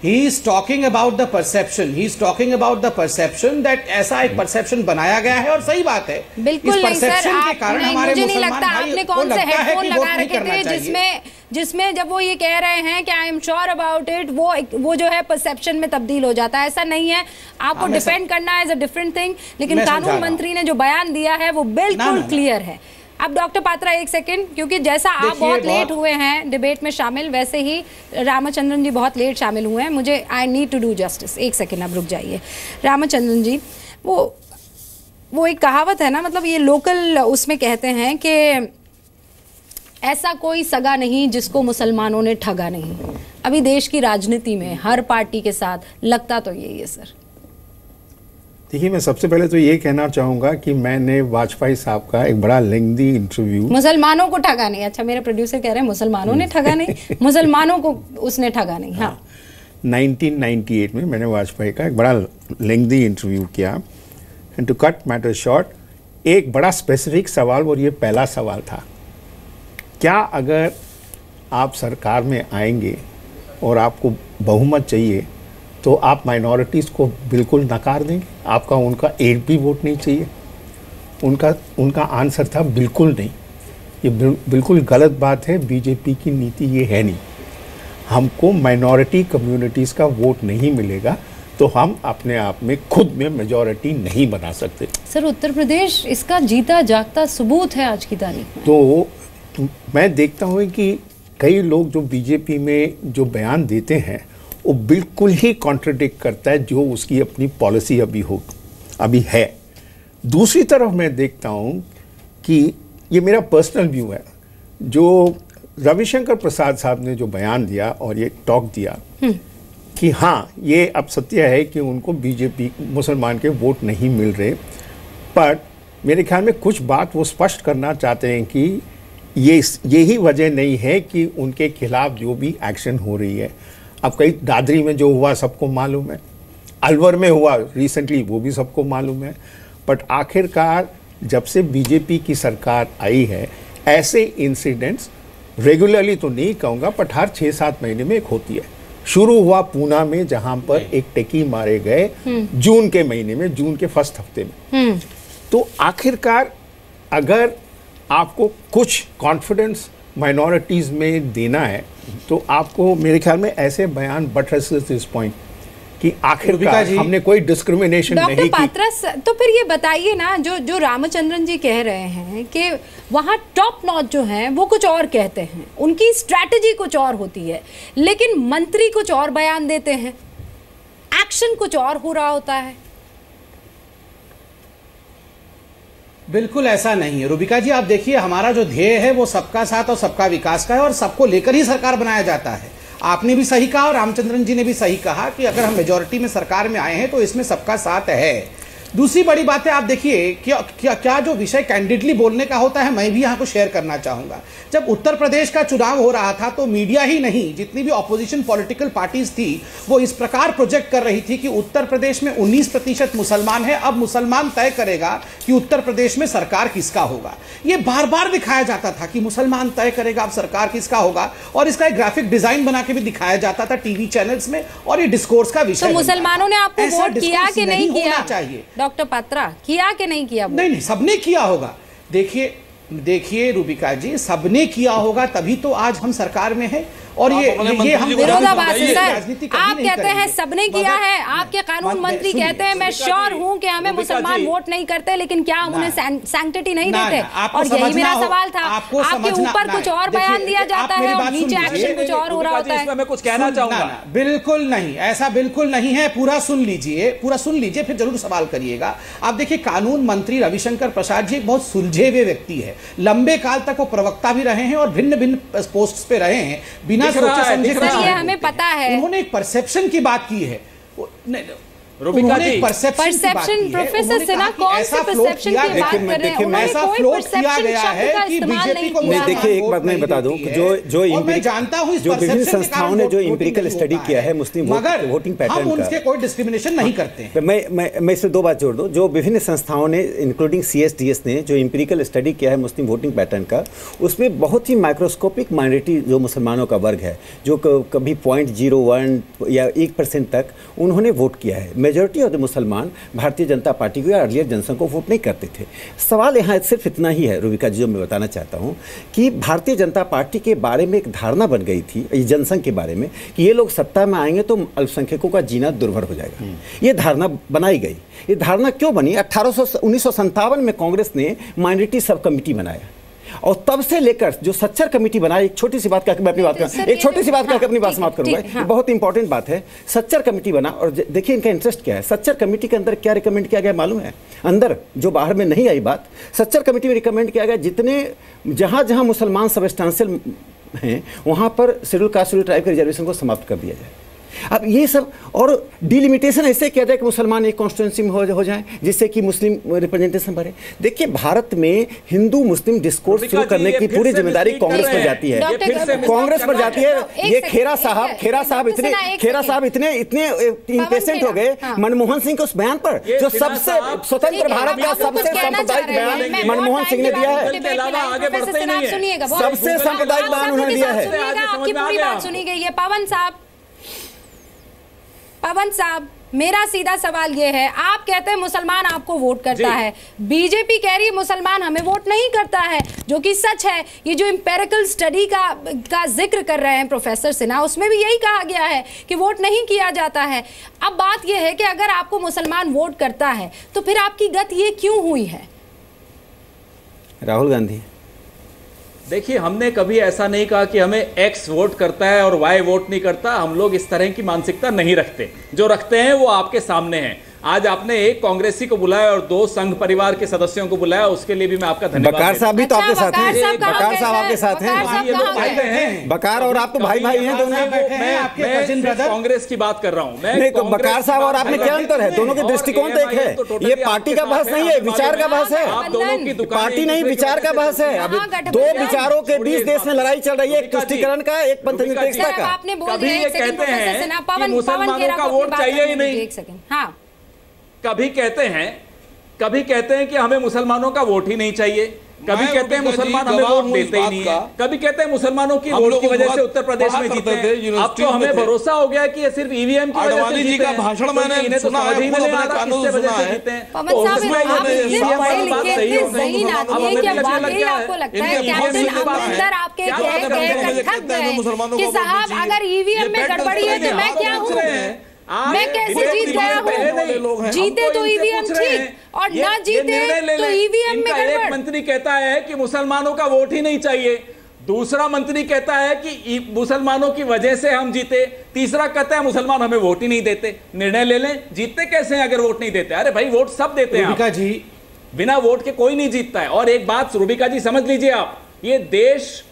he is talking about the perception. He is talking about the perception that ऐसा एक परसेप्शन बनाया गया है, और सही बात है। बिल्कुल नहीं सर, मुझे नहीं लगता आपने कौन से हेडफोन लगा रखे थे जिसमें जब वो ये कह रहे हैं कि I am sure about it, वो जो है परसेप्शन में तब्दील हो जाता है। ऐसा नहीं है, आपको डिफेंड करना इज अ डिफरेंट थिंग, लेकिन कानून मंत्री ने जो बयान दिया है वो बिल्कुल क्लियर है। अब डॉक्टर पात्रा एक सेकंड, क्योंकि जैसा आप बहुत लेट हुए हैं डिबेट में शामिल, वैसे ही रामचंद्रन जी बहुत लेट शामिल हुए हैं। मुझे I need to do justice. एक सेकंड अब रुक जाइए। रामचंद्रन जी, वो एक कहावत है ना, मतलब ये लोकल उसमें कहते हैं कि ऐसा कोई सगा नहीं जिसको मुसलमानों ने ठगा नहीं। अभी देश की राजनीति में हर पार्टी के साथ लगता तो यही है सर। देखिए, मैं सबसे पहले तो ये कहना चाहूंगा कि मैंने वाजपेयी साहब का एक बड़ा लेंथी इंटरव्यू, मुसलमानों को ठगा नहीं। अच्छा, मेरे प्रोड्यूसर कह रहे हैं मुसलमानों ने ठगा नहीं, मुसलमानों को उसने ठगा नहीं। हाँ, 1998 में मैंने वाजपेयी का एक बड़ा लेंथी इंटरव्यू किया। And to cut matter short, एक बड़ा स्पेसिफिक सवाल, और ये पहला सवाल था, क्या अगर आप सरकार में आएंगे और आपको बहुमत चाहिए तो आप माइनॉरिटीज़ को बिल्कुल नकार देंगे? आपका उनका एक भी वोट नहीं चाहिए? उनका आंसर था बिल्कुल नहीं। ये बिल्कुल गलत बात है, बीजेपी की नीति ये है नहीं। हमको माइनॉरिटी कम्युनिटीज़ का वोट नहीं मिलेगा तो हम अपने आप में खुद में मेजॉरिटी नहीं बना सकते। सर, उत्तर प्रदेश इसका जीता जागता सबूत है आज की तारीख में। तो मैं देखता हूँ कि कई लोग जो बीजेपी में जो बयान देते हैं वो बिल्कुल ही कॉन्ट्रडिक्ट करता है जो उसकी अपनी पॉलिसी अभी है। दूसरी तरफ मैं देखता हूँ कि ये मेरा पर्सनल व्यू है, जो रविशंकर प्रसाद साहब ने जो बयान दिया और ये टॉक दिया कि हाँ ये अब सत्य है कि उनको बीजेपी मुसलमान के वोट नहीं मिल रहे, पर मेरे ख्याल में कुछ बात वो स्पष्ट करना चाहते हैं कि यही वजह नहीं है कि उनके खिलाफ जो भी एक्शन हो रही है। अब कई दादरी में जो हुआ सबको मालूम है, अलवर में हुआ रिसेंटली वो भी सबको मालूम है, बट आखिरकार जब से बीजेपी की सरकार आई है ऐसे इंसिडेंट्स रेगुलरली तो नहीं कहूँगा बट हर 6-7 महीने में एक होती है। शुरू हुआ पूना में जहां पर एक टेकी मारे गए जून के महीने में, जून के फर्स्ट हफ्ते में। तो आखिरकार अगर आपको कुछ कॉन्फिडेंस माइनॉरिटीज में देना है तो आपको मेरे ख्याल में ऐसे बयान बटरेसेस दिस पॉइंट कि आखिरकार हमने कोई डिस्क्रिमिनेशन नहीं की। डॉक्टर पात्रस, तो फिर ये बताइए ना, जो रामचंद्रन जी कह रहे हैं कि वहाँ टॉप नॉच जो हैं वो कुछ और कहते हैं, उनकी स्ट्रैटेजी कुछ और होती है, लेकिन मंत्री कुछ और बयान देते हैं, एक्शन कुछ और हो रहा होता है। बिल्कुल ऐसा नहीं है रुबिका जी। आप देखिए, हमारा जो ध्येय है वो सबका साथ और सबका विकास का है और सबको लेकर ही सरकार बनाया जाता है। आपने भी सही कहा और रामचंद्रन जी ने भी सही कहा कि अगर हम मेजॉरिटी में सरकार में आए हैं तो इसमें सबका साथ है। दूसरी बड़ी बात है, आप देखिए क्या जो विषय कैंडिडेटली बोलने का होता है, मैं भी यहाँ को शेयर करना चाहूंगा। जब उत्तर प्रदेश का चुनाव हो रहा था तो मीडिया ही नहीं, जितनी भी ऑपोजिशन पॉलिटिकल पार्टीज थी वो इस प्रकार प्रोजेक्ट कर रही थी कि उत्तर प्रदेश में 19% मुसलमान है, अब मुसलमान तय करेगा कि उत्तर प्रदेश में सरकार किसका होगा। ये बार बार दिखाया जाता था कि मुसलमान तय करेगा अब सरकार किसका होगा, और इसका एक ग्राफिक डिजाइन बना के भी दिखाया जाता था टीवी चैनल्स में, और ये डिस्कोर्स का विषय। तो मुसलमानों ने आपको वोट किया कि नहीं किया? चाहिए डॉक्टर पात्रा, किया कि नहीं किया? नहीं, सबने किया होगा। देखिए रुबिका जी, सबने किया होगा तभी तो आज हम सरकार में हैं। और ये हम विरोधाभास है सर। आप कहते हैं सबने किया है, आपके कानून मंत्री कहते हैं मैं श्योर हूं कि हमें मुसलमान वोट नहीं करते, लेकिन क्या हम उन्हें सैंक्टिटी नहीं देते? और यही मेरा सवाल था। आपके ऊपर कुछ और बयान दिया जाता है और नीचे एक्शन कुछ और हो रहा होता है। मैं कुछ कहना चाहूंगा। बिल्कुल नहीं, ऐसा बिल्कुल नहीं है। पूरा सुन लीजिए, फिर जरूर सवाल करिएगा। आप देखिए, कानून मंत्री रविशंकर प्रसाद जी बहुत सुलझे हुए व्यक्ति है। लंबे काल तक वो प्रवक्ता भी रहे हैं और भिन्न भिन्न पोस्ट पे रहे हैं, बिना सोचे समझे। ये हमें पता है। उन्होंने एक परसेप्शन की बात की है। परसेप्शन प्रोफेसर सिन्हा कौन से परसेप्शन की बात कर रहे हैं? उन्होंने कोई परसेप्शन शब्द का इस्तेमाल नहीं किया। देखिए, एक बात मैं बता दूं, जो विभिन्न संस्थाओं ने जो एम्पिरिकल स्टडी किया है मुस्लिम वोटिंग पैटर्न का, उनके कोई डिस्क्रिमिनेशन नहीं करते हैं। मैं इससे 2 बात जोड़ दूं। जो विभिन्न संस्थाओं ने इंक्लूडिंग CSDS ने जो एम्पिरिकल स्टडी किया है मुस्लिम वोटिंग पैटर्न का, उसमें बहुत ही माइक्रोस्कोपिक माइनॉरिटी जो मुसलमानों का वर्ग है, जो कभी 0.01 या 1% तक उन्होंने वोट किया है। मेजॉरिटी ऑफ द मुसलमान भारतीय जनता पार्टी को या अर्लियर जनसंघ को वोट नहीं करते थे। सवाल यहाँ सिर्फ इतना ही है रुबिका जी, जो मैं बताना चाहता हूँ कि भारतीय जनता पार्टी के बारे में एक धारणा बन गई थी जनसंघ के बारे में कि ये लोग सत्ता में आएंगे तो अल्पसंख्यकों का जीना दुर्भर हो जाएगा। ये धारणा बनाई गई। ये धारणा क्यों बनी? 1957 में कांग्रेस ने माइनॉरिटी सब कमेटी बनाया और तब से लेकर जो सच्चर कमेटी बनाई, एक छोटी सी बात करके मैं अपनी बात करूं, एक छोटी सी बात करके अपनी बात समाप्त करूंगा। ये बहुत इंपॉर्टेंट बात है। सच्चर कमेटी बना और देखिए इनका इंटरेस्ट क्या है। सच्चर कमेटी के अंदर क्या रिकमेंड किया गया मालूम है? अंदर जो बाहर में नहीं आई बात, सच्चर कमेटी में रिकमेंड किया गया जितने जहां जहां मुसलमान सबस्टेंशियल हैं वहां पर शेड्यूल कास्ट शेड्यूल ट्राइब के रिजर्वेशन को समाप्त कर दिया जाए। अब ये सब और डिलिमिटेशन ऐसे किया जाए कि मुसलमान एक कॉन्स्टिट्यूंसी में हो जाए जिससे कि मुस्लिम रिप्रेजेंटेशन बढ़े। देखिए, भारत में हिंदू मुस्लिम डिस्कोर्स शुरू करने की पूरी जिम्मेदारी कांग्रेस पर जाती है, कांग्रेस पर जाती है। ये खेरा साहब इतने इम्पेशेंट हो गए मनमोहन सिंह के उस बयान पर, जो सबसे स्वतंत्र भारत का सबसे सांप्रदायिक बयान मनमोहन सिंह ने दिया है। सबसे सांप्रदायिक बयान उन्होंने दिया है। आपकी पूरी बात सुनी गई है। पवन साहब, मेरा सीधा सवाल ये है, आप कहते हैं मुसलमान आपको वोट करता है, बीजेपी कह रही है मुसलमान हमें वोट नहीं करता है, जो कि सच है। ये जो एम्पिरिकल स्टडी का जिक्र कर रहे हैं प्रोफेसर सिन्हा, उसमें भी यही कहा गया है कि वोट नहीं किया जाता है। अब बात यह है कि अगर आपको मुसलमान वोट करता है तो फिर आपकी गत ये क्यों हुई है? राहुल गांधी। देखिए, हमने कभी ऐसा नहीं कहा कि हमें X वोट करता है और Y वोट नहीं करता। हम लोग इस तरह की मानसिकता नहीं रखते। जो रखते हैं वो आपके सामने हैं। आज आपने एक कांग्रेसी को बुलाया और 2 संघ परिवार के सदस्यों को बुलाया, उसके लिए भी मैं आपका धन्यवाद। बकार साहब भी तो आपके साथ हैं, बकार साहब आपके साथ हैं, बकार और आप तो भाई भाई हैं दोनों। मैं कांग्रेस की बात कर रहा हूँ। नहीं तो बकार साहब और आपने क्या अंतर है? दोनों के दृष्टिकोण तो एक है। ये पार्टी का बहस नहीं है, विचार का बहस है। पार्टी नहीं, विचार का बहस है। अब 2 विचारों के बीच देश में लड़ाई चल रही है, एक तुष्टीकरण का, एक पंथ निरपेक्षता का। कभी ये कहते हैं कि मुसलमानों का वोट चाहिए ही नहीं, कभी कहते हैं कि हमें मुसलमानों का वोट ही नहीं चाहिए, कभी कहते हैं मुसलमान हमें वोट देते ही नहीं है, कभी कहते हैं मुसलमानों की वोट की वजह से उत्तर प्रदेश में जीते हैं। अब तो हमें भरोसा हो गया कि ये सिर्फ ईवीएम की वजह से जीते हैं। भाषण मैंने सुना है, नहीं आ रहा किससे वजह से जीते हैं। अगर ईवीएम में गड़बड़ी है तो मैं क्या हूँ? मैं कैसे जीत गया हूँ? जीते तो ईवीएम ठीक और ना जीते तो ईवीएम में गड़बड़। एक मंत्री कहता है कि मुसलमानों का वोट ही नहीं चाहिए, दूसरा मंत्री कहता है कि मुसलमानों की वजह से हम जीते, तीसरा कहता है मुसलमान हमें वोट ही नहीं देते। निर्णय ले लें, जीतते कैसे हैं अगर वोट नहीं देते? अरे भाई वोट सब देते हैं। रूबिका जी, बिना वोट के कोई नहीं जीतता है। और एक बात रूबिका जी समझ लीजिए आप, ये देश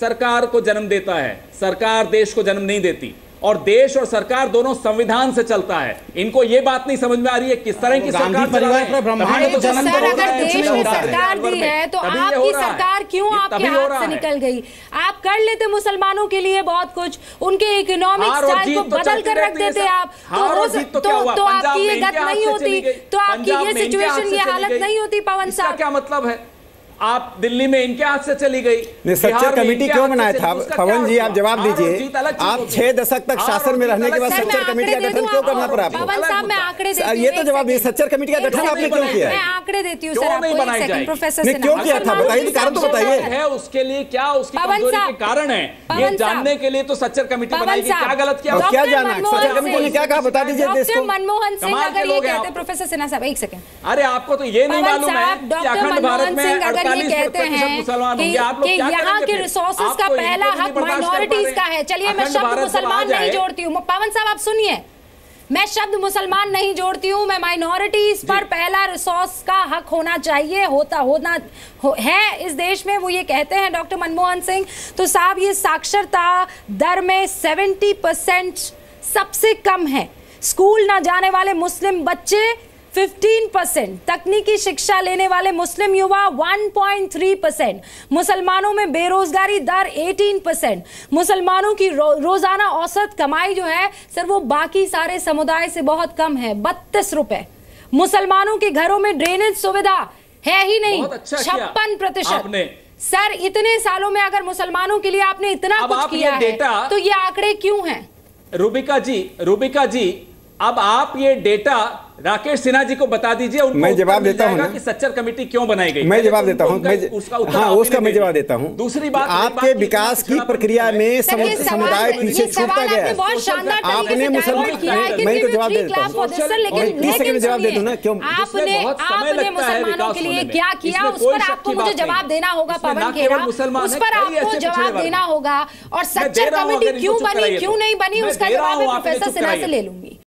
सरकार को जन्म देता है, सरकार देश को जन्म नहीं देती। और देश और सरकार दोनों संविधान से चलता है। इनको ये बात नहीं समझ में आ रही है किस तरह की सरकार परिवार पर ब्रह्मांड तो सर अगर देश में सरकार दी है तो आपकी सरकार क्यों आपके हाथ से निकल गई? आप कर लेते मुसलमानों के लिए बहुत कुछ, उनके इकोनॉमिक स्टाइल को बदल कर रख देते आप, तो आपकी ये गत नहीं होती, तो आपकी ये सिचुएशन, ये हालत नहीं होती। पवन साहब क्या मतलब है? आप दिल्ली में इनके हाथ से चली गई। सच्चर कमेटी क्यों बनाया था? पवन जी आप जवाब दीजिए। आप 6 दशक तक शासन में रहने के बाद सच्चर कमेटी का गठन क्यों करना पड़ा आपको? पवन साहब मैं आंकड़े देती हूं, ये तो जवाब दीजिए, सच्चर कमेटी का गठन आपने क्यों किया? मैं आंकड़े देती हूं सर आपको, एक सेकंड प्रोफेसर से क्यों किया था बताइए, कारण तो बताइए। है उसके लिए क्या उसकी कमजोरी के कारण है, ये जानने के लिए तो सच्चर कमेटी बनाई। क्या गलत किया? क्या जाना? सच्चर कमेटी ने क्या कहा बता दीजिए देश को। मनमोहन सिंह अगर ये कहते, प्रोफेसर सिन्हा साहब एक सेकंड, अरे आपको तो ये नहीं मालूम है कि अखंड भारत में 48% मुसलमान होंगे। आप लोग क्या यहाँ के रिसोर्सेज का पहला हक माइनॉरिटीज का है। चलिए मैं शब्द मुसलमान नहीं जोड़ती हूँ, पवन साहब आप सुनिए, मैं शब्द मुसलमान नहीं जोड़ती हूँ, मैं माइनॉरिटीज पर पहला रिसोर्स का हक होना चाहिए, है इस देश में, वो ये कहते हैं डॉक्टर मनमोहन सिंह। तो साहब ये साक्षरता दर में 70% सबसे कम है। स्कूल ना जाने वाले मुस्लिम बच्चे 15%, तकनीकी शिक्षा लेने वाले मुस्लिम युवा 1.3%, मुसलमानों में बेरोजगारी दर 18%, मुसलमानों की रोजाना औसत कमाई जो है सर वो बाकी सारे समुदाय से बहुत कम है, 32 रुपए। मुसलमानों के घरों में ड्रेनेज सुविधा है ही नहीं, 56%। सर इतने सालों में अगर मुसलमानों के लिए आपने इतना कुछ किया है तो ये आंकड़े क्यों हैं? रूबिका जी, अब आप ये डेटा राकेश सिन्हा जी को बता दीजिए। मैं जवाब देता हूं कि सच्चर कमेटी क्यों बनाई गई। मैं जवाब देता हूं, उसका मैं जवाब देता हूं। दूसरी बात, आपके विकास की प्रक्रिया में समुदाय पीछे छूटता गया। आपने मुसलमान, मैं तो जवाब देता हूं, 30 सेकंड जवाब दे दूं ना। क्यों आपने मुसलमानों के लिए क्या किया उस पर आपको मुझे जवाब देना होगा पवन खेरा, उस पर आपको जवाब देना होगा। और सच्चर कमेटी क्यों बनी क्यों नहीं बनी उसका जवाब मैं प्रोफेसर सिन्हा से ले लूंगी।